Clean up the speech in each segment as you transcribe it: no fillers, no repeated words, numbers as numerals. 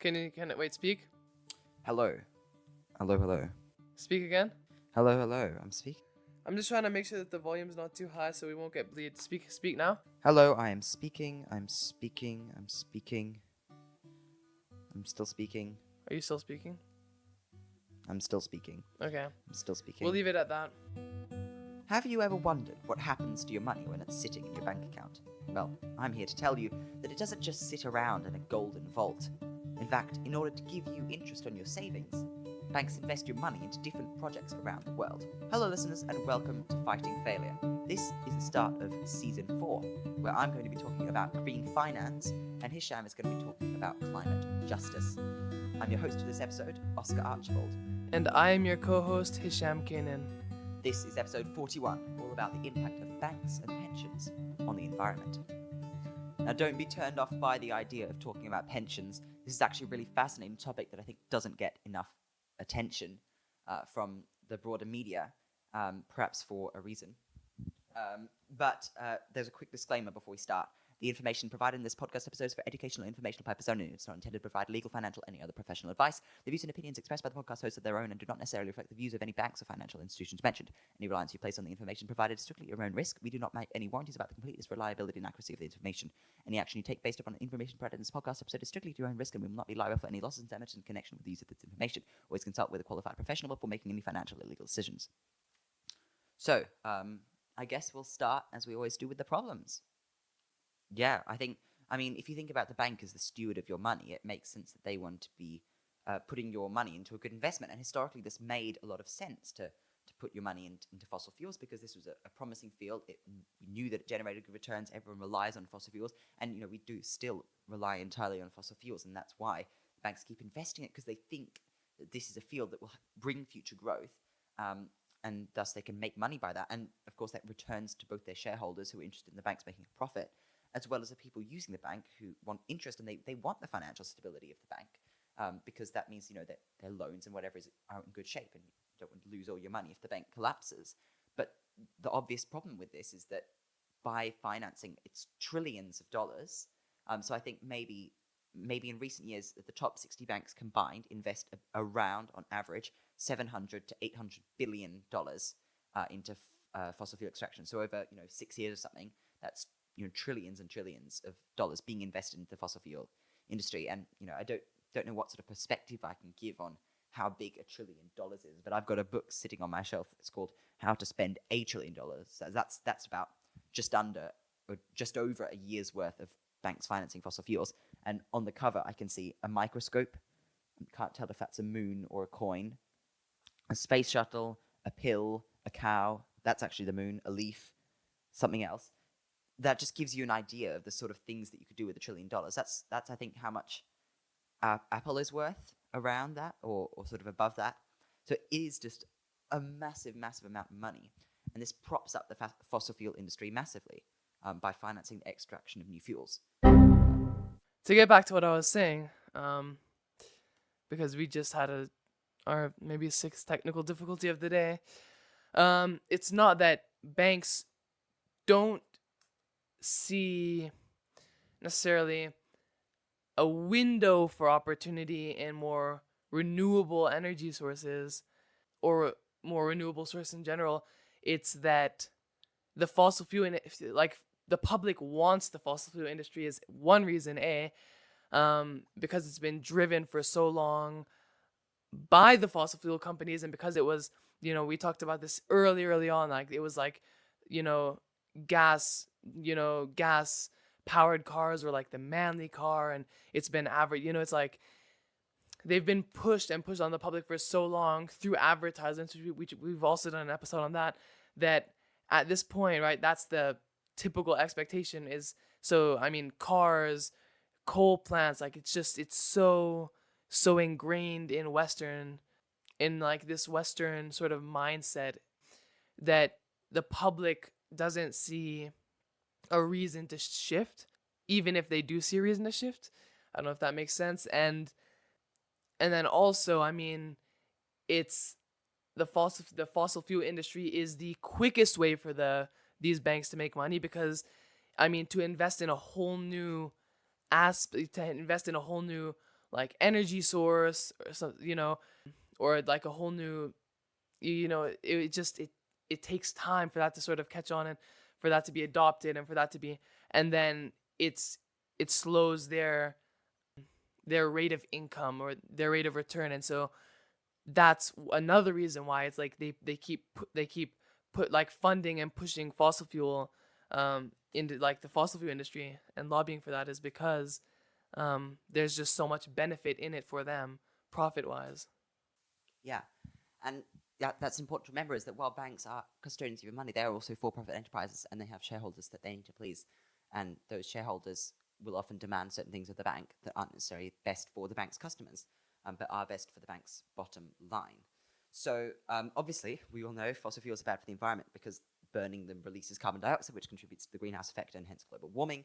Can it wait? Speak. Hello. Hello. Speak again. Hello. I'm speaking. I'm just trying to make sure that the volume's not too high so we won't get bleed. Speak now. Hello, I am speaking. I'm speaking. I'm still speaking. Are you still speaking? I'm still speaking. Okay. I'm still speaking. We'll leave it at that. Have you ever wondered what happens to your money when it's sitting in your bank account? Well, I'm here to tell you that it doesn't just sit around in a golden vault. In fact, in order to give you interest on your savings, banks invest your money into different projects around the world. Hello listeners and welcome to Fighting Failure. This is the start of Season 4, where I'm going to be talking about green finance and Hisham is going to be talking about climate justice. I'm your host for this episode, Oscar Archibald. And I am your co-host, Hisham Kanan. This is episode 41, all about the impact of banks and pensions on the environment. Now don't be turned off by the idea of talking about pensions. This is actually a really fascinating topic that I think doesn't get enough attention from the broader media, perhaps for a reason. But there's a quick disclaimer before we start. The information provided in this podcast episode is for educational and informational purposes only. It's not intended to provide legal, financial, or any other professional advice. The views and opinions expressed by the podcast hosts are their own and do not necessarily reflect the views of any banks or financial institutions mentioned. Any reliance you place on the information provided is strictly your own risk. We do not make any warranties about the completeness, reliability, and accuracy of the information. Any action you take based upon the information provided in this podcast episode is strictly to your own risk and we will not be liable for any losses and damage in connection with the use of this information. Always consult with a qualified professional before making any financial or legal decisions. So, I guess we'll start, as we always do, with the problems. Yeah, if you think about the bank as the steward of your money, it makes sense that they want to be putting your money into a good investment. And historically, this made a lot of sense to put your money into fossil fuels because this was a promising field. We knew that it generated good returns. Everyone relies on fossil fuels. And, we do still rely entirely on fossil fuels. And that's why banks keep investing in it because they think that this is a field that will bring future growth. And thus they can make money by that. And, of course, that returns to both their shareholders who are interested in the banks making a profit, as well as the people using the bank who want interest and they want the financial stability of the bank because that means, that their loans and whatever are in good shape and you don't want to lose all your money if the bank collapses. But the obvious problem with this is that by financing, it's trillions of dollars. So I think maybe in recent years, the top 60 banks combined invest around, on average, $700 to $800 billion into fossil fuel extraction. So over 6 years or something, that's trillions and trillions of dollars being invested into the fossil fuel industry. And I don't know what sort of perspective I can give on how big $1 trillion is, but I've got a book sitting on my shelf. It's called How to Spend $1 Trillion. So that's about just over a year's worth of banks financing fossil fuels. And on the cover, I can see a microscope. Can't tell if that's a moon or a coin. A space shuttle, a pill, a cow. That's actually the moon. A leaf, something else. That just gives you an idea of the sort of things that you could do with $1 trillion. That's I think how much Apple is worth around that, or sort of above that. So it is just a massive amount of money, and this props up the fossil fuel industry massively by financing the extraction of new fuels. To get back to what I was saying, because we just had our maybe sixth technical difficulty of the day. It's not that banks don't see necessarily a window for opportunity in more renewable energy sources or more renewable source in general. It's that the fossil fuel, the public wants the fossil fuel industry is one reason, because it's been driven for so long by the fossil fuel companies, and because it was, we talked about this early on, like it was like, gas powered cars were like the manly car, and it's been it's like they've been pushed on the public for so long through advertisements, which we've also done an episode on that at this point, right, that's the typical expectation is, so cars, coal plants, like it's so ingrained in this Western sort of mindset that the public doesn't see a reason to shift, even if they do see a reason to shift. I don't know if that makes sense. And then also, it's the fossil fuel industry is the quickest way for these banks to make money, because to invest in a whole new like energy source or some, or like a whole new, it takes time for that to sort of catch on and for that to be adopted and for that to be, and then it slows their rate of income or their rate of return. And so that's another reason why it's like they keep put like funding and pushing fossil fuel into like the fossil fuel industry and lobbying for that is because there's just so much benefit in it for them profit wise. Yeah, and that's important to remember is that while banks are custodians of your money, they are also for-profit enterprises, and they have shareholders that they need to please, and those shareholders will often demand certain things of the bank that aren't necessarily best for the bank's customers, but are best for the bank's bottom line. So obviously, we all know fossil fuels are bad for the environment because burning them releases carbon dioxide, which contributes to the greenhouse effect and hence global warming,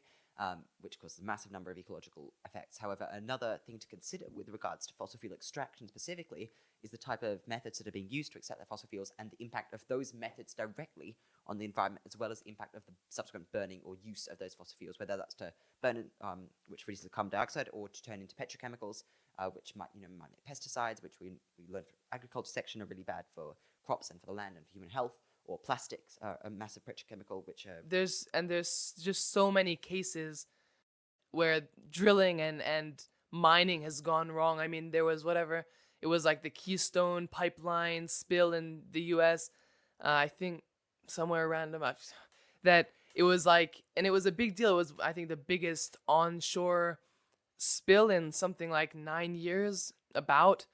which causes a massive number of ecological effects. However, another thing to consider with regards to fossil fuel extraction specifically is the type of methods that are being used to extract the fossil fuels and the impact of those methods directly on the environment, as well as the impact of the subsequent burning or use of those fossil fuels, whether that's to burn, which releases carbon dioxide, or to turn into petrochemicals, which might make pesticides, which we learned from agriculture section are really bad for crops and for the land and for human health, or plastics, a massive petrochemical, which There's just so many cases where drilling and mining has gone wrong. I mean, there was whatever it was like the Keystone pipeline spill in the U.S. I think somewhere random that it was like, and it was a big deal. It was, I think, the biggest onshore spill in something like 9 years about,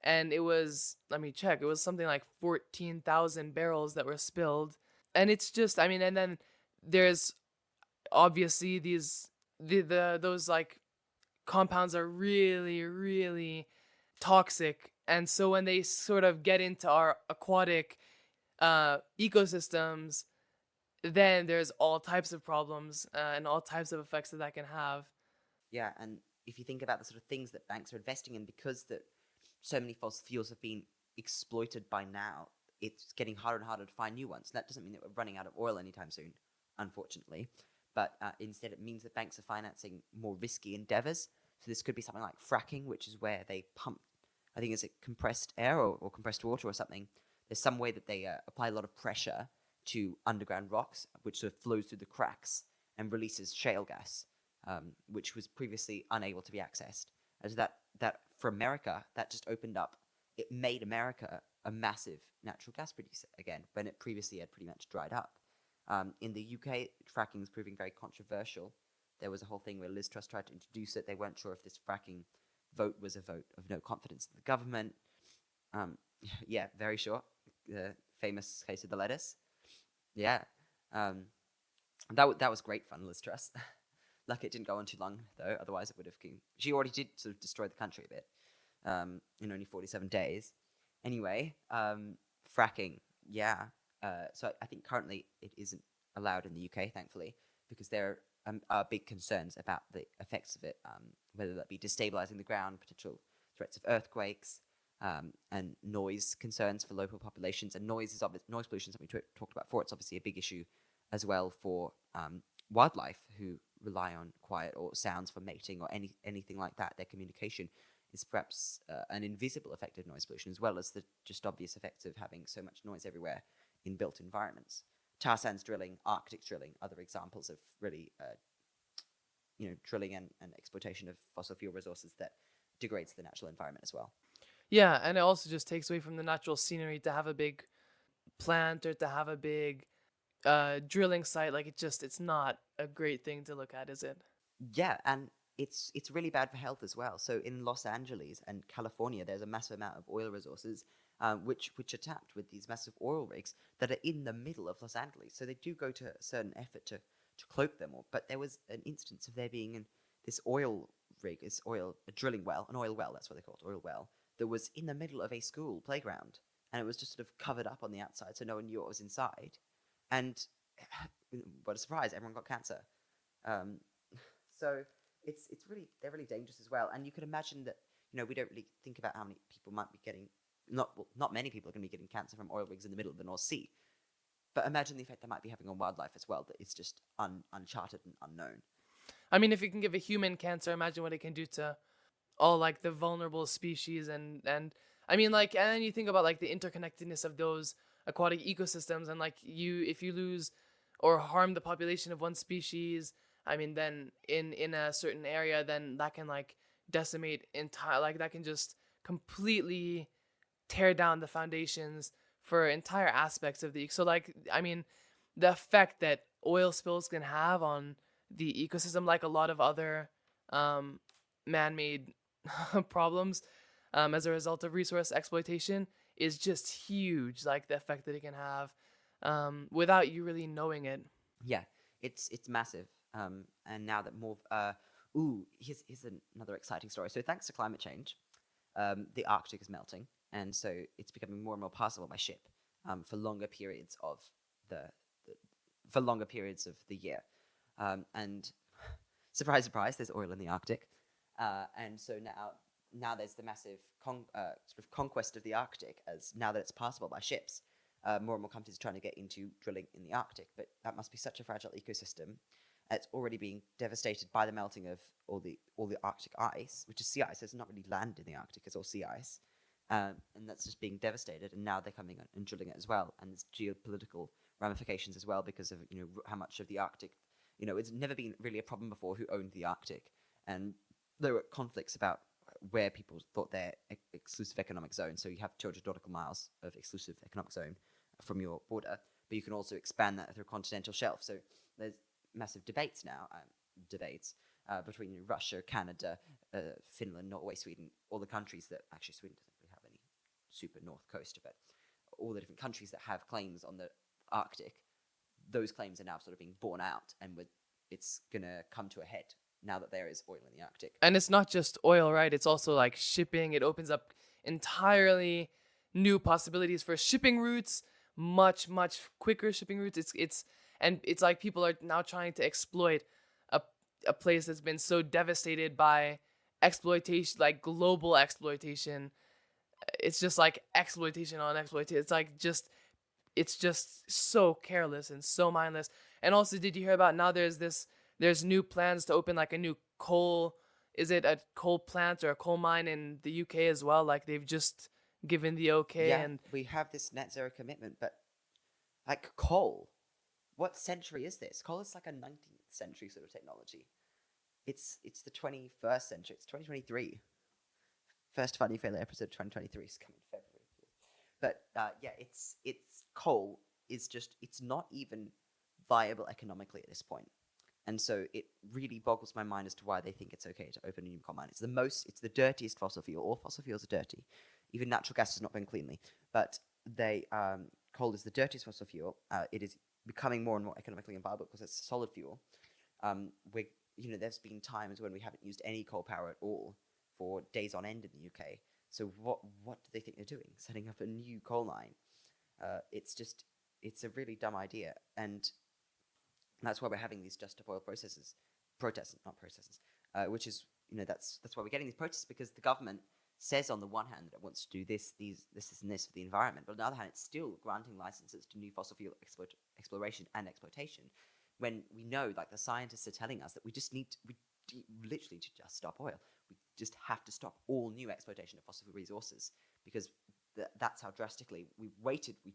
and it was, let me check, it was something like 14,000 barrels that were spilled. And it's just, I mean, and then there's obviously those like compounds are really, really toxic. And so when they sort of get into our aquatic ecosystems, then there's all types of problems and all types of effects that can have. Yeah, and if you think about the sort of things that banks are investing in, because that so many fossil fuels have been exploited by now, it's getting harder and harder to find new ones. And that doesn't mean that we're running out of oil anytime soon, unfortunately. But instead, it means that banks are financing more risky endeavors. So this could be something like fracking, which is where they pump, I think, is it compressed air or compressed water or something. There's some way that they apply a lot of pressure to underground rocks, which sort of flows through the cracks and releases shale gas, which was previously unable to be accessed. As that for America, that just opened up. It made America a massive natural gas producer again, when it previously had pretty much dried up. In the UK, fracking is proving very controversial. There was a whole thing where Liz Truss tried to introduce it. They weren't sure if this fracking vote was a vote of no confidence in the government. Yeah, very short. The famous case of the lettuce. Yeah. That was great fun, Liz Truss. Lucky it didn't go on too long, though. Otherwise, it would have... She already did sort of destroy the country a bit in only 47 days. Anyway, fracking, yeah. So I think currently it isn't allowed in the UK, thankfully, because there are big concerns about the effects of it, whether that be destabilizing the ground, potential threats of earthquakes, and noise concerns for local populations. And noise pollution, something we talked about before. It's obviously a big issue as well for wildlife who rely on quiet or sounds for mating or anything like that. Their communication is perhaps an invisible effect of noise pollution, as well as the just obvious effects of having so much noise everywhere in built environments. Tar sands drilling, Arctic drilling, other examples of really, drilling and exploitation of fossil fuel resources that degrades the natural environment as well. Yeah, and it also just takes away from the natural scenery to have a big plant or to have a big drilling site. Like it's not a great thing to look at, is it? Yeah, and it's really bad for health as well. So in Los Angeles and California, there's a massive amount of oil resources which are tapped with these massive oil rigs that are in the middle of Los Angeles. So they do go to a certain effort to cloak them all. But there was an instance of there being this oil rig, a drilling well, an oil well, that's what they call it, oil well, that was in the middle of a school playground. And it was just sort of covered up on the outside so no one knew what was inside. And what a surprise, everyone got cancer. So they're really dangerous as well. And you can imagine that, we don't really think about how many people might be getting, not many people are going to be getting cancer from oil rigs in the middle of the North Sea. But imagine the effect that might be having on wildlife as well, that it's just uncharted and unknown. I mean, if it can give a human cancer, imagine what it can do to all like the vulnerable species, and I mean, like, and then you think about like the interconnectedness of those aquatic ecosystems, and like if you lose or harm the population of one species, I mean, then in a certain area, then that can like decimate entire, like that can just completely tear down the foundations for entire aspects of the, so like, I mean, the effect that oil spills can have on the ecosystem, like a lot of other um, man-made problems as a result of resource exploitation, is just huge. Like the effect that it can have without you really knowing it. Yeah, it's massive. And now that more, here's another exciting story. So thanks to climate change, the Arctic is melting, and so it's becoming more and more passable by ship for longer periods of for longer periods of the year. And surprise, surprise, there's oil in the Arctic, and so now there's the massive sort of conquest of the Arctic, as now that it's passable by ships. More and more countries are trying to get into drilling in the Arctic, but that must be such a fragile ecosystem. It's already being devastated by the melting of all the Arctic ice, which is sea ice. So it's not really land in the Arctic; it's all sea ice, and that's just being devastated. And now they're coming and drilling it as well, and there's geopolitical ramifications as well because of how much of the Arctic. It's never been really a problem before who owned the Arctic, and there were conflicts about where people thought their exclusive economic zone. So you have 200 nautical miles of exclusive economic zone from your border, but you can also expand that through a continental shelf. So there's massive debates now, between Russia, Canada, Finland, Norway, Sweden, all the countries that, actually Sweden doesn't really have any super north coast, but all the different countries that have claims on the Arctic, those claims are now sort of being borne out, and it's going to come to a head now that there is oil in the Arctic. And it's not just oil, right? It's also like shipping. It opens up entirely new possibilities for shipping routes, much quicker shipping routes. It's like people are now trying to exploit a place that's been so devastated by exploitation, like global exploitation. It's just like exploitation on exploitation. It's just so careless and so mindless. And also, did you hear about now there's new plans to open like a new is it a coal plant or a coal mine in the UK as well? Like they've just given the okay. Yeah, and we have this net zero commitment, but like coal, what century is this? Coal is like a 19th century sort of technology. It's the 21st century. It's 2023. First Funny Failure episode 2023 is coming in February. But yeah, it's coal is just, it's not even viable economically at this point. And so it really boggles my mind as to why they think it's okay to open a new coal mine. It's the dirtiest fossil fuel. All fossil fuels are dirty. Even natural gas is not been cleanly. But coal is the dirtiest fossil fuel. It is becoming more and more economically unviable because it's a solid fuel. There's been times when we haven't used any coal power at all for days on end in the UK. So what do they think they're doing? Setting up a new coal mine? It's a really dumb idea, and that's why we're having these Just Stop Oil protests, which is that's why we're getting these protests, because the government says on the one hand that it wants to do this and this for the environment, but on the other hand, it's still granting licenses to new fossil fuel exploration and exploitation, when we know, like the scientists are telling us, that we literally to just stop oil. We just have to stop all new exploitation of fossil resources, because that's how drastically we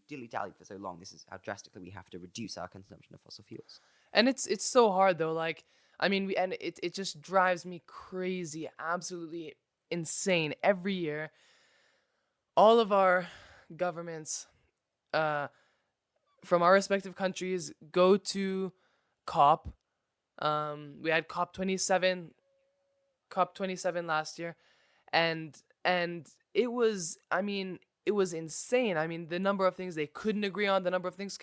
dilly-dallied for so long. This is how drastically we have to reduce our consumption of fossil fuels. And it's so hard though. Like, I mean, it just drives me crazy, absolutely insane. Every year, all of our governments, from our respective countries, go to COP. We had COP 27 last year, and it was, I mean, it was insane. I mean, the number of things they couldn't agree on, the number of things,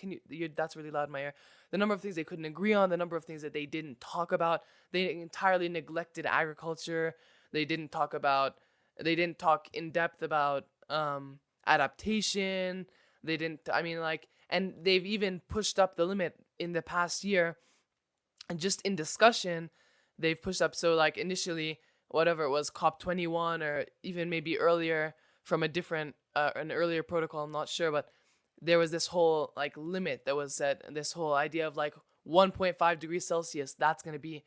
that's really loud in my ear. The number of things they couldn't agree on, the number of things that they didn't talk about. They entirely neglected agriculture. They didn't talk in depth about adaptation. And they've even pushed up the limit in the past year. And just in discussion, they've pushed up. So like initially, whatever it was, COP21 or even maybe earlier from a different, an earlier protocol, I'm not sure, but there was this whole like limit that was set, and this whole idea of like 1.5 degrees Celsius, that's going to be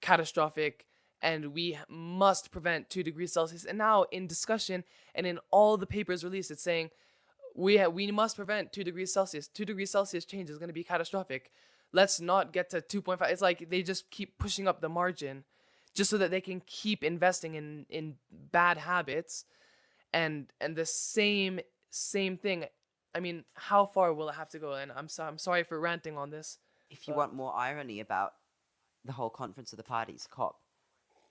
catastrophic and we must prevent 2 degrees Celsius. And now in discussion and in all the papers released, it's saying we must prevent 2 degrees Celsius. 2 degrees Celsius change is going to be catastrophic. Let's not get to 2.5. It's like they just keep pushing up the margin just so that they can keep investing in bad habits, and the same thing. I mean, how far will it have to go? And I'm sorry for ranting on this. If you want more irony about the whole Conference of the Parties, COP,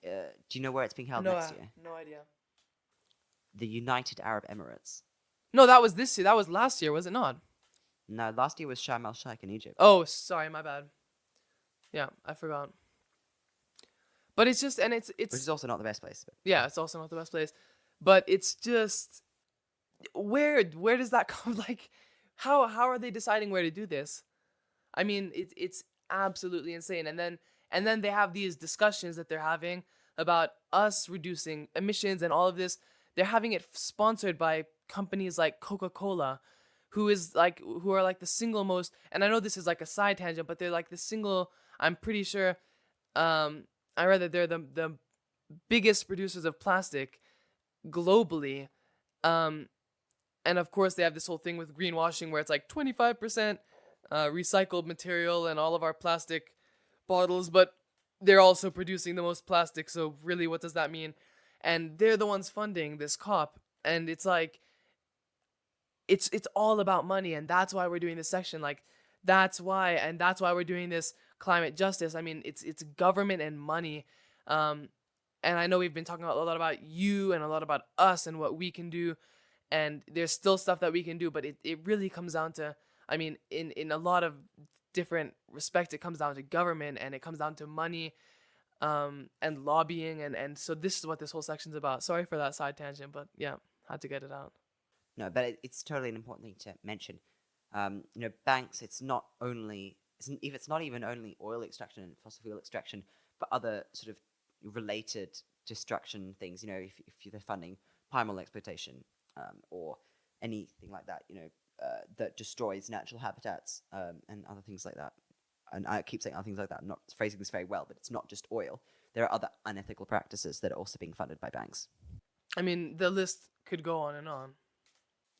do you know where it's being held next year? No idea. The United Arab Emirates. No, that was this year. That was last year, was it not? No, last year was Sharm el Sheikh in Egypt. Oh, sorry, my bad. Yeah, I forgot. But it's just, and it's Which is also not the best place. But yeah, it's also not the best place. But it's just, where does that come? Like, how are they deciding where to do this? I mean, it's absolutely insane. And then they have these discussions that they're having about us reducing emissions and all of this. They're having it sponsored by companies like Coca-Cola, who are like the single most, and I know this is like a side tangent, but they're like the single, I'm pretty sure, I read that they're the biggest producers of plastic globally. And of course they have this whole thing with greenwashing where it's like 25% recycled material and all of our plastic bottles, but they're also producing the most plastic. So really, what does that mean? And they're the ones funding this COP, and it's like, it's all about money, and that's why we're doing this section. Like, that's why we're doing this climate justice. I mean, it's government and money. And I know we've been talking a lot about you and a lot about us and what we can do, and there's still stuff that we can do, but it really comes down to, I mean, in a lot of different respects, it comes down to government, and it comes down to money, and lobbying, and so this is what this whole section's about. Sorry for that side tangent, but yeah, had to get it out. no, but it's totally an important thing to mention. Banks. It's not even only oil extraction and fossil fuel extraction, but other sort of related destruction things. If they're funding palm oil exploitation, or anything like that, that destroys natural habitats, and other things like that. And I keep saying other things like that. I'm not phrasing this very well, but it's not just oil. There are other unethical practices that are also being funded by banks. I mean, the list could go on and on.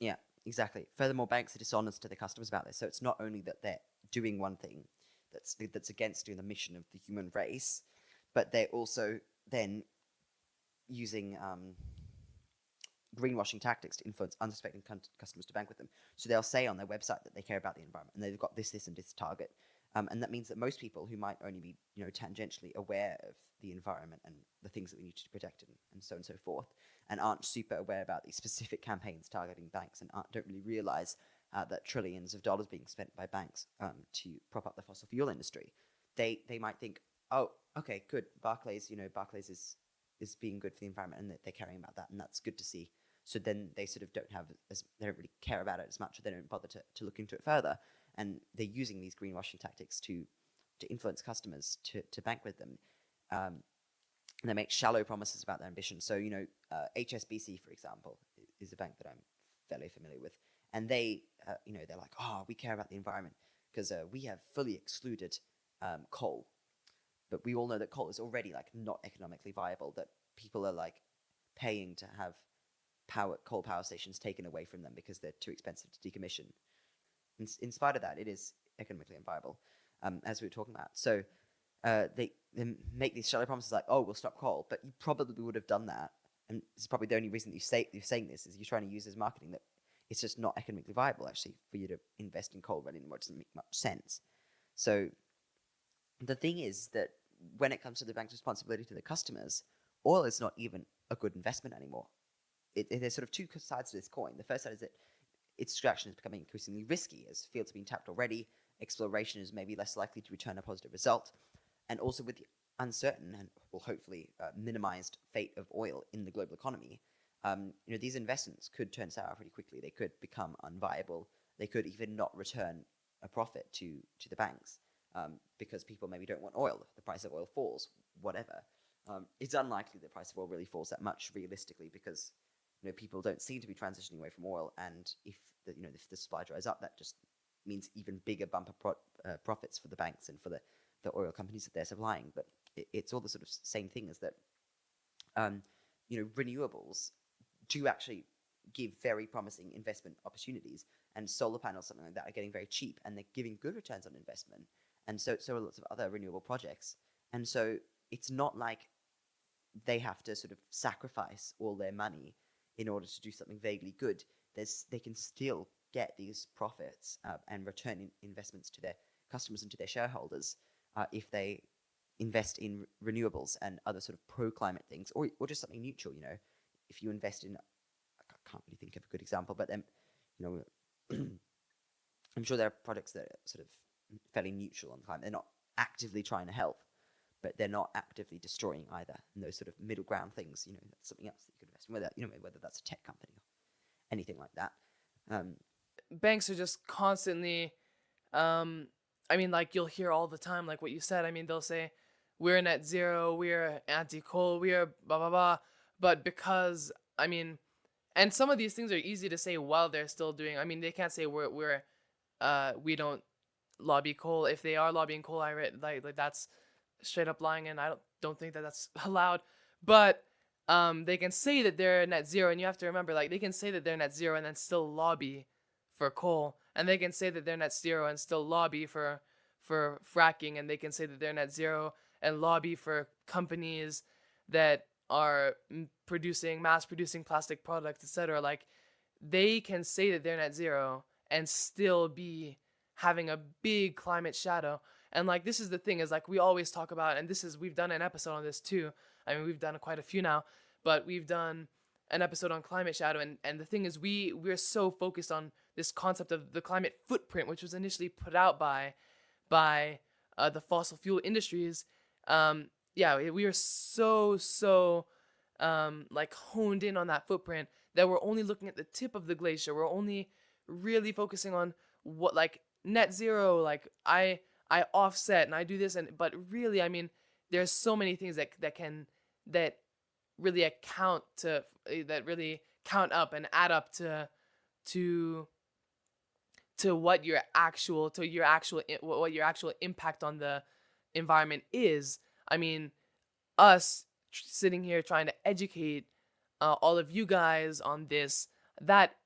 Yeah, exactly. Furthermore, banks are dishonest to their customers about this. So it's not only that they're doing one thing that's against doing the mission of the human race, but they're also then using greenwashing tactics to influence unsuspecting customers to bank with them. So they'll say on their website that they care about the environment and they've got this, and this target. And that means that most people who might only be, tangentially aware of the environment and the things that we need to protect and so on and so forth, and aren't super aware about these specific campaigns targeting banks, and don't really realize that trillions of dollars being spent by banks to prop up the fossil fuel industry. They might think, oh, okay, good. Barclays is being good for the environment, and that they're caring about that, and that's good to see. So then they sort of they don't really care about it as much, or they don't bother to look into it further. And they're using these greenwashing tactics to influence customers to bank with them. And they make shallow promises about their ambition. So, HSBC, for example, is a bank that I'm fairly familiar with. And they're like, oh, we care about the environment because we have fully excluded coal. But we all know that coal is already not economically viable, that people are paying to have coal power stations taken away from them because they're too expensive to decommission. In spite of that, it is economically unviable, as we were talking about. So they make these shallow promises like, oh, we'll stop coal, but you probably would have done that. And this is probably the only reason that you're saying this, is you're trying to use as marketing that it's just not economically viable, actually, for you to invest in coal anymore. It doesn't make much sense. So the thing is that when it comes to the bank's responsibility to the customers, oil is not even a good investment anymore. There's sort of two sides to this coin. The first side is that its extraction is becoming increasingly risky as fields are being tapped already. Exploration is maybe less likely to return a positive result. And also with the uncertain and will hopefully minimized fate of oil in the global economy, these investments could turn sour pretty quickly. They could become unviable. They could even not return a profit to the banks because people maybe don't want oil. The price of oil falls, whatever. It's unlikely the price of oil really falls that much realistically because people don't seem to be transitioning away from oil, and if the supply dries up, that just means even bigger bumper profits for the banks and for the oil companies that they're supplying. But it's all the sort of same thing as that. Renewables do actually give very promising investment opportunities, and solar panels, something like that, are getting very cheap, and they're giving good returns on investment. And so are lots of other renewable projects. And so it's not like they have to sort of sacrifice all their money in order to do something vaguely good. They can still get these profits and return investments to their customers and to their shareholders if they invest in renewables and other sort of pro-climate things, or just something neutral. If you invest in, I can't really think of a good example, but then, I'm sure there are products that are sort of fairly neutral on climate. They're not actively trying to help, but they're not actively destroying either. And those sort of middle ground things, that's something else that you could invest in, whether that's a tech company or anything like that. Banks are just constantly, like you'll hear all the time, like what you said. They'll say, we're net zero, we're anti-coal, we're blah, blah, blah. But because, and some of these things are easy to say while they're still doing, they can't say we don't lobby coal. If they are lobbying coal, like that's straight up lying, and I don't think that that's allowed. But they can say that they're net zero, and you have to remember, like, they can say that they're net zero and then still lobby for coal, and they can say that they're net zero and still lobby for fracking, and they can say that they're net zero and lobby for companies that are mass producing plastic products, etc. Like, they can say that they're net zero and still be having a big climate shadow. And like, this is the thing, is like, we always talk about, and we've done an episode on this too. We've done quite a few now, but we've done an episode on climate shadow. And the thing is, we're so focused on this concept of the climate footprint, which was initially put out by the fossil fuel industries. We are so like honed in on that footprint that we're only looking at the tip of the glacier. We're only really focusing on what, like, net zero, like I offset and I do this, but really, there's so many things that really count up and add up to what your actual impact on the environment is. Us sitting here trying to educate all of you guys on this, that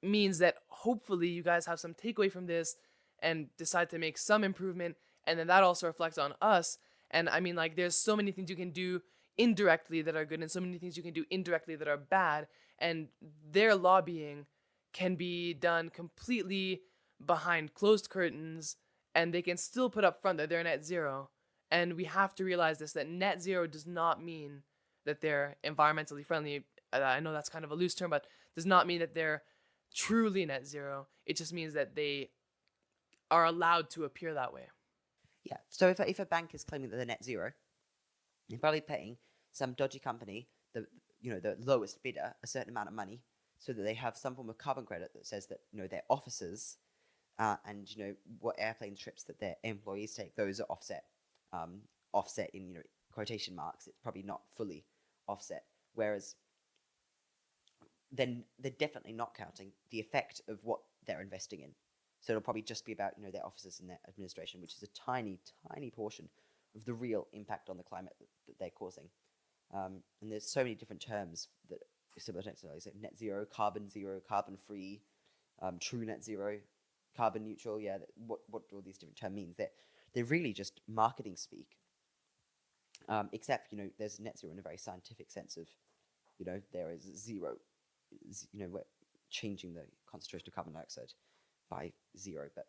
means that hopefully you guys have some takeaway from this and decide to make some improvement, and then that also reflects on us. And like, there's so many things you can do indirectly that are good, and so many things you can do indirectly that are bad, and their lobbying can be done completely behind closed curtains, and they can still put up front that they're net zero. And we have to realize this, that net zero does not mean that they're environmentally friendly. I know that's kind of a loose term, but does not mean that they're truly net zero. It just means that they are allowed to appear that way. Yeah. So if a bank is claiming that they're net zero, they're probably paying some dodgy company, the lowest bidder, a certain amount of money, so that they have some form of carbon credit that says that their offices and what airplane trips that their employees take, those are offset. Offset in quotation marks. It's probably not fully offset. Whereas then they're definitely not counting the effect of what they're investing in. So it'll probably just be about their offices and their administration, which is a tiny, tiny portion of the real impact on the climate that they're causing. And there's so many different terms that similar to net zero, carbon free, true net zero, carbon neutral. Yeah, what all these different terms means. They're really just marketing speak. Except there's net zero in a very scientific sense of there is zero. We're changing the concentration of carbon dioxide by zero. But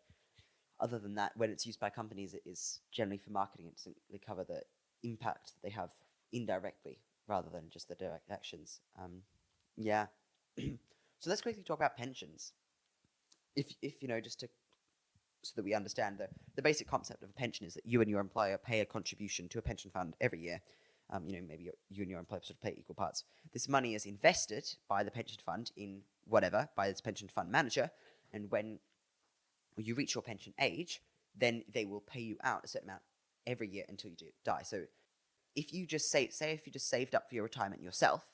other than that, when it's used by companies, it is generally for marketing. It doesn't really cover the impact that they have indirectly rather than just the direct actions. So let's quickly talk about pensions. If just to, so that we understand the basic concept of a pension is that you and your employer pay a contribution to a pension fund every year. Maybe you and your employer sort of pay equal parts. This money is invested by the pension fund in whatever, by its pension fund manager, and when you reach your pension age, then they will pay you out a certain amount every year until you die. So if you just if you just saved up for your retirement yourself,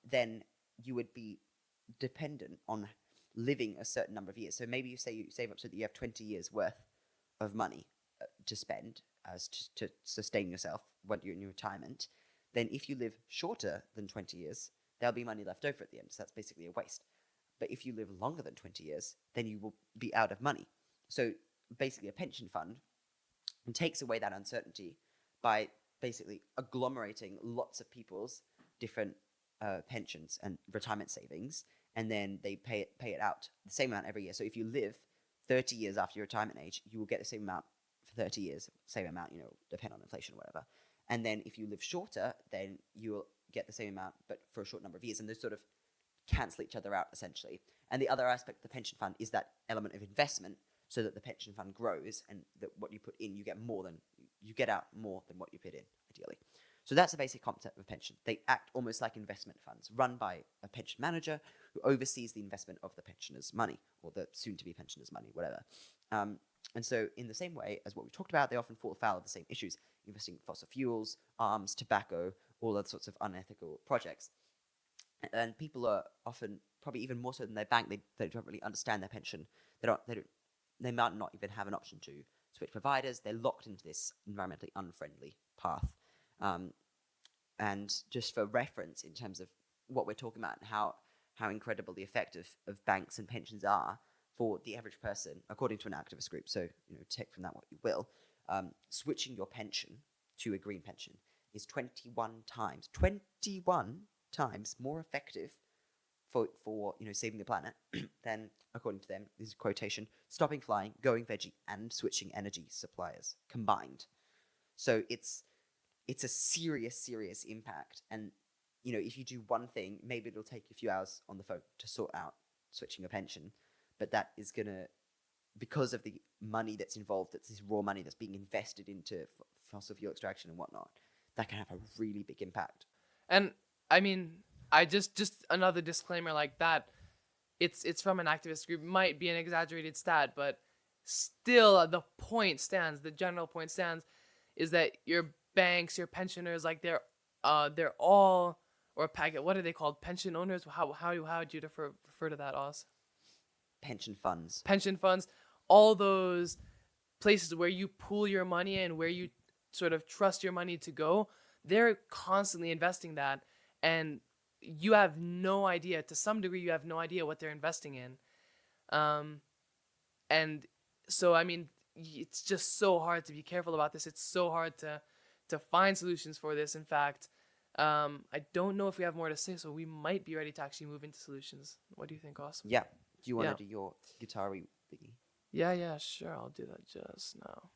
then you would be dependent on living a certain number of years. So maybe you save up so that you have 20 years worth of money to spend as to sustain yourself when you're in your retirement, then if you live shorter than 20 years, there'll be money left over at the end. So that's basically a waste. But if you live longer than 20 years, then you will be out of money. So basically, a pension fund takes away that uncertainty by basically agglomerating lots of people's different pensions and retirement savings, and then they pay it out the same amount every year. So if you live 30 years after your retirement age, you will get the same amount for 30 years, same amount, depend on inflation or whatever. And then if you live shorter, then you will get the same amount, but for a short number of years. And they sort of cancel each other out, essentially. And the other aspect of the pension fund is that element of investment, so that the pension fund grows, and that what you put in, you get out more than what you put in, ideally. So that's the basic concept of a pension. They act almost like investment funds, run by a pension manager who oversees the investment of the pensioner's money, or the soon-to-be pensioner's money, whatever. And so in the same way as what we talked about, they often fall foul of the same issues, investing in fossil fuels, arms, tobacco, all other sorts of unethical projects. And people are often, probably even more so than their bank, they don't really understand their pension. They might not even have an option to switch providers. They're locked into this environmentally unfriendly path. And just for reference, in terms of what we're talking about and how incredible the effect of banks and pensions are for the average person, according to an activist group, so take from that what you will, switching your pension to a green pension is 21 times more effective for saving the planet than, according to them, this is a quotation, stopping flying, going veggie, and switching energy suppliers combined. So it's a serious impact. And if you do one thing, maybe it'll take you a few hours on the phone to sort out switching a pension, but that is gonna, because of the money that's involved, that's this raw money that's being invested into fossil fuel extraction and whatnot, that can have a really big impact. And I mean, I just another disclaimer like that. It's from an activist group. Might be an exaggerated stat, but still the point stands. The general point stands, is that your banks, your pensioners, like they're all, or packet. What are they called? Pension owners. How would you refer to that, Oz? Pension funds. Pension funds. All those places where you pool your money and where you sort of trust your money to go. They're constantly investing that, and you have no idea, to some degree, you have no idea what they're investing in. And so, I mean, it's just so hard to be careful about this. It's so hard to find solutions for this. In fact, I don't know if we have more to say, so we might be ready to actually move into solutions. What do you think, Austin? Yeah. Do you want to do your guitar-y thingy? Yeah, sure. I'll do that just now.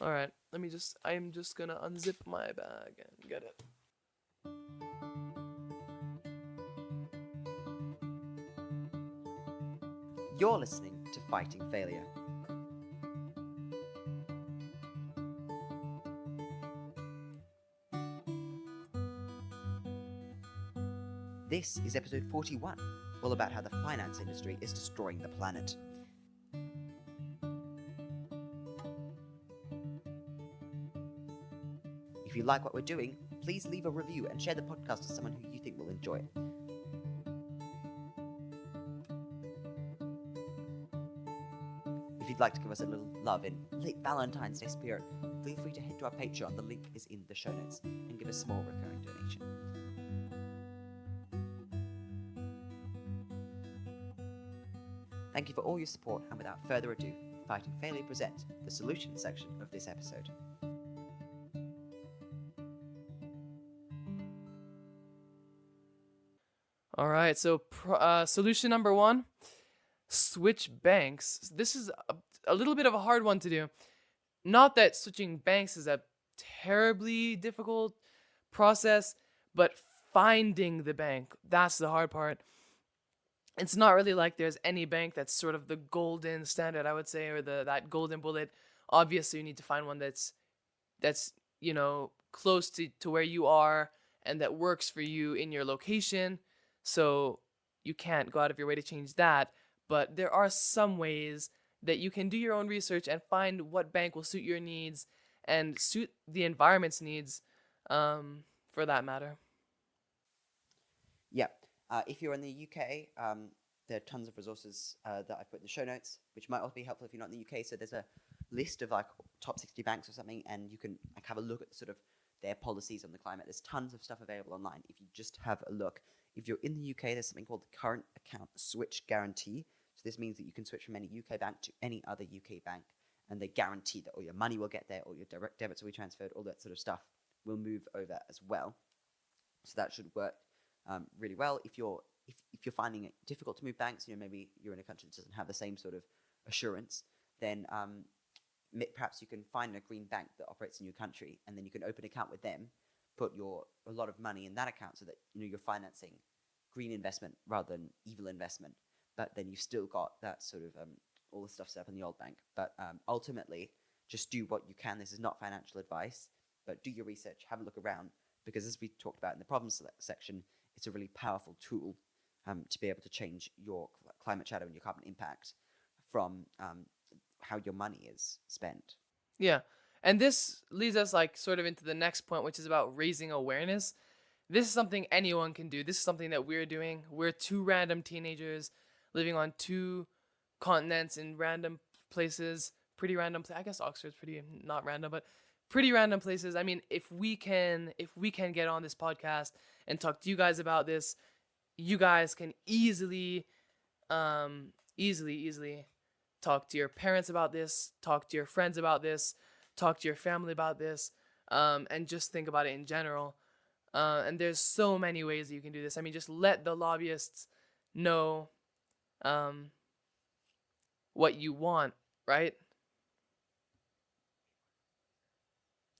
All right. I'm just going to unzip my bag and get it. You're listening to Fighting Failure. This is episode 41, all about how the finance industry is destroying the planet. If you like what we're doing, please leave a review and share the podcast with someone who you think will enjoy it. If you'd like to give us a little love in late Valentine's Day spirit, feel free to head to our Patreon. The link is in the show notes, and give a small recurring donation. Thank you for all your support, and without further ado, Fighting Failure presents the solutions section of this episode. All right, so solution number 1, switch banks. This is a little bit of a hard one to do. Not that switching banks is a terribly difficult process, but finding the bank, that's the hard part. It's not really like there's any bank that's sort of the golden standard, I would say, or that golden bullet. Obviously, you need to find one that's close to where you are and that works for you in your location. So you can't go out of your way to change that. But there are some ways that you can do your own research and find what bank will suit your needs and suit the environment's needs, for that matter. Yeah. If you're in the UK, there are tons of resources that I put in the show notes, which might also be helpful if you're not in the UK. So there's a list of like top 60 banks or something, and you can like have a look at sort of their policies on the climate. There's tons of stuff available online if you just have a look. If you're in the UK, there's something called the Current Account Switch Guarantee. So this means that you can switch from any UK bank to any other UK bank, and they guarantee that all your money will get there, all your direct debits will be transferred, all that sort of stuff will move over as well. So that should work really well. If you're finding it difficult to move banks, maybe you're in a country that doesn't have the same sort of assurance, then perhaps you can find a green bank that operates in your country, and then you can open an account with them, put a lot of money in that account, so that you're financing green investment rather than evil investment. But then you've still got that sort of all the stuff set up in the old bank. But ultimately, just do what you can. This is not financial advice, but do your research, have a look around, because as we talked about in the problems section, it's a really powerful tool to be able to change your climate shadow and your carbon impact from how your money is spent. Yeah. And this leads us like sort of into the next point, which is about raising awareness. This is something anyone can do. This is something that we're doing. We're two random teenagers living on two continents in random places, pretty random. I guess Oxford's pretty not random, but pretty random places. I mean, if we can get on this podcast and talk to you guys about this, you guys can easily talk to your parents about this, talk to your friends about this, talk to your family about this, and just think about it in general. And there's so many ways that you can do this. I mean, just let the lobbyists know what you want, right?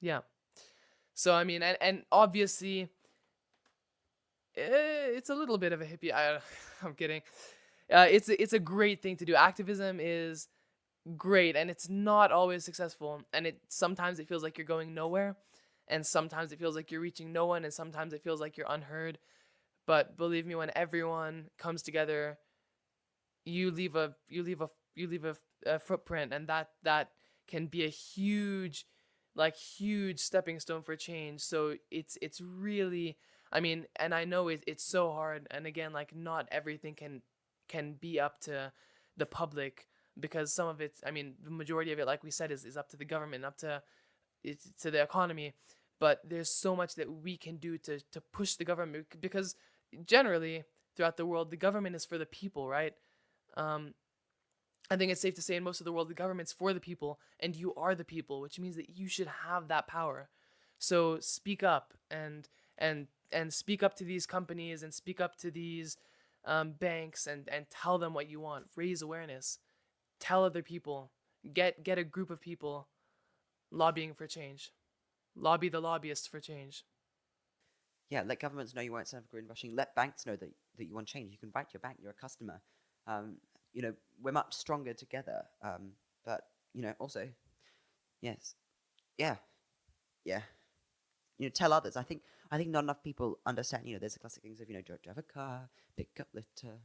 Yeah. So, I mean, and obviously, it's a little bit of a hippie. I'm kidding. It's a great thing to do. Activism is great, and it's not always successful. And sometimes it feels like you're going nowhere, and sometimes it feels like you're reaching no one, and sometimes it feels like you're unheard. But believe me, when everyone comes together, you leave a footprint, and that can be a huge stepping stone for change. So it's really, I mean, and I know it's so hard, and again, like, not everything can be up to the public, because some of it, I mean, the majority of it, like we said, is up to the government, up to the economy. But there's so much that we can do to push the government, because generally throughout the world, the government is for the people, right? I think it's safe to say in most of the world, the government's for the people, and you are the people, which means that you should have that power. So speak up and speak up to these companies, and speak up to these banks, and tell them what you want. Raise awareness. Tell other people. Get a group of people lobbying for change. Lobby the lobbyists for change. Yeah, let governments know you won't stand for greenwashing. Let banks know that you want change. You can write to your bank. You're a customer. We're much stronger together. But also, yes, yeah. Tell others. I think not enough people understand. There's the classic things of don't drive a car, pick up litter,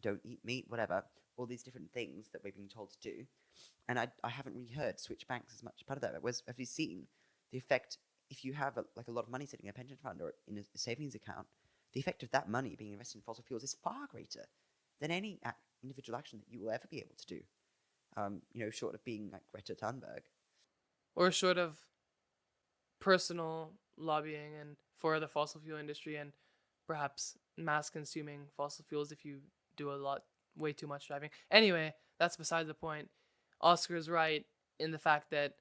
don't eat meat, whatever. All these different things that we're being told to do, and I haven't really heard switch banks as much part of that. Have you seen the effect if you have a lot of money sitting in a pension fund or in a savings account? The effect of that money being invested in fossil fuels is far greater than any individual action that you will ever be able to do. Short of being like Greta Thunberg, or short of personal lobbying and for the fossil fuel industry, and perhaps mass consuming fossil fuels if you do way too much driving. Anyway, that's beside the point. Oscar's right in the fact that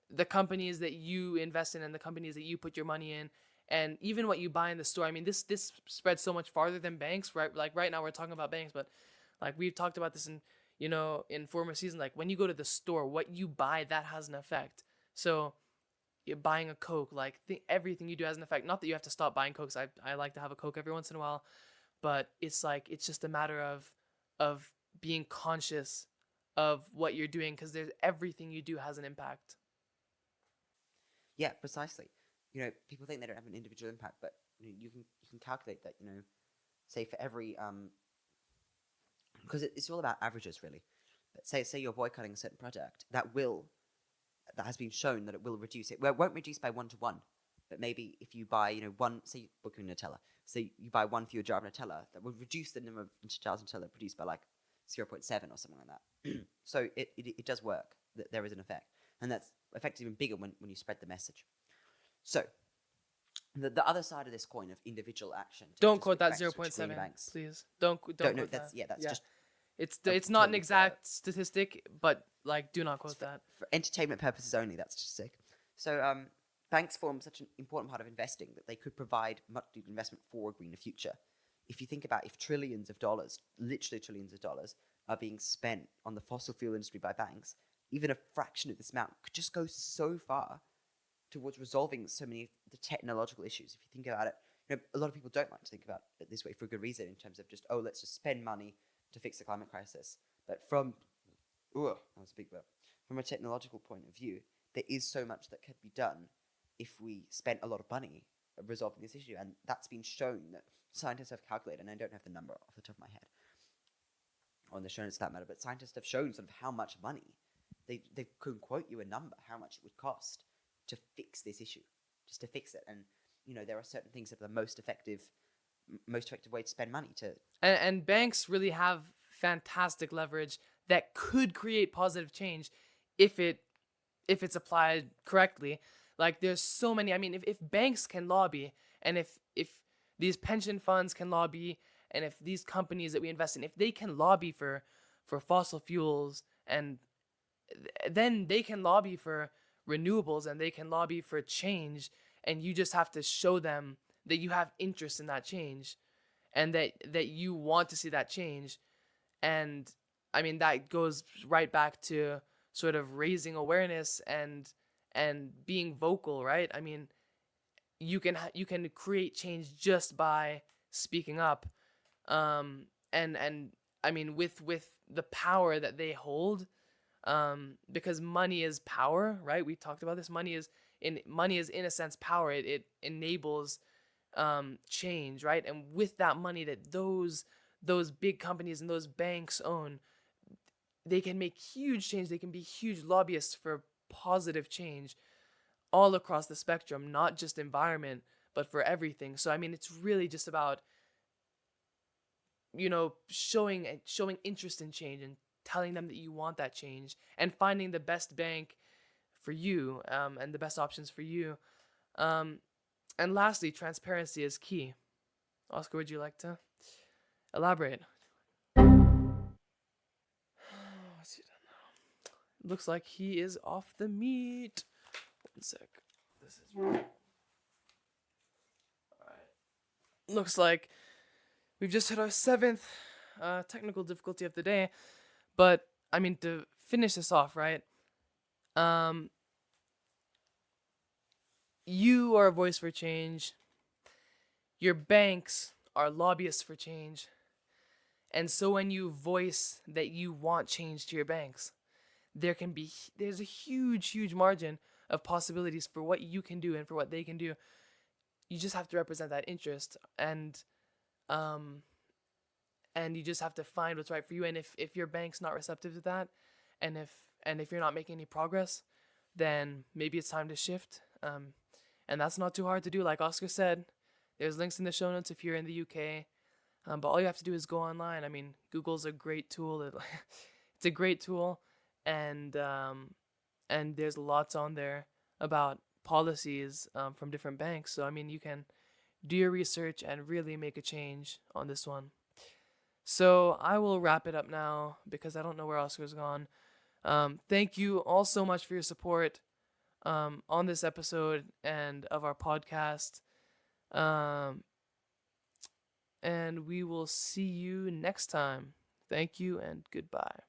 the companies that you invest in, and the companies that you put your money in, and even what you buy in the store. I mean, this spreads so much farther than banks, right? Like right now we're talking about banks, but like we've talked about this in former seasons. Like when you go to the store, what you buy, that has an effect. So you're buying a Coke, like everything you do has an effect. Not that you have to stop buying Cokes. I like to have a Coke every once in a while, but it's just a matter of being conscious of what you're doing, because there's everything you do has an impact. Yeah, precisely. People think they don't have an individual impact, but you can calculate that. Say for every because it's all about averages really. But say you're boycotting a certain product, that has been shown that it will reduce it. Well, it won't reduce by 1-to-1, but maybe if you buy one, say you're booking Nutella, so you buy one fewer jar of Nutella, that will reduce the number of jars of Nutella produced by like 0.7 or something like that. So it does work. that there is an effect. And that's effect even bigger when you spread the message. So, the other side of this coin of individual action. Don't to quote that switch green 0.7, banks. please. Don't No, quote that's that. that's just It's not an totally exact statistic, but like, do not quote that. for entertainment purposes only. That's just sick. So banks form such an important part of investing that they could provide much needed investment for a greener future. If you think about if trillions of dollars, literally trillions of dollars, are being spent on the fossil fuel industry by banks, even a fraction of this amount could just go so far towards resolving so many of the technological issues. If you think about it, a lot of people don't like to think about it this way for a good reason, in terms of just, let's just spend money to fix the climate crisis. But that was a big word. From a technological point of view, there is so much that could be done if we spent a lot of money resolving this issue. And that's been shown that scientists have calculated, and I don't have the number off the top of my head on the show notes for that matter, but scientists have shown sort of how much money, they could quote you a number, how much it would cost to fix this issue, just to fix it. And, there are certain things that are the most effective way to spend money to. And banks really have fantastic leverage that could create positive change if it's applied correctly. Like, there's so many. I mean, if banks can lobby, and if these pension funds can lobby, and if these companies that we invest in, if they can lobby for fossil fuels, and then they can lobby for renewables, and they can lobby for change, and you just have to show them that you have interest in that change, and that you want to see that change. And I mean, that goes right back to sort of raising awareness and being vocal, right? I mean, you can create change just by speaking up, and I mean, with the power that they hold, because money is power, right? We talked about this. Money is in a sense power. It enables change, right? And with that money that those big companies and those banks own, they can make huge change. They can be huge lobbyists for positive change all across the spectrum, not just environment, but for everything. So I mean, it's really just about showing interest in change, and telling them that you want that change, and finding the best bank for you, and the best options for you. And lastly, transparency is key. Oscar, would you like to elaborate? What's he done now? Looks like he is off the meet. 1 sec. This is all right. Looks like we've just hit our 7th technical difficulty of the day. But I mean, to finish this off, right? You are a voice for change. Your banks are lobbyists for change. And so when you voice that you want change to your banks, there's a huge margin of possibilities for what you can do and for what they can do. You just have to represent that interest, and you just have to find what's right for you. And if your bank's not receptive to that, and if you're not making any progress, then maybe it's time to shift. And that's not too hard to do. Like Oscar said, there's links in the show notes if you're in the UK. But all you have to do is go online. I mean, Google's a great tool. It's a great tool, and there's lots on there about policies from different banks. So I mean, you can do your research and really make a change on this one. So I will wrap it up now because I don't know where Oscar's gone. Thank you all so much for your support on this episode and of our podcast. And we will see you next time. Thank you and goodbye.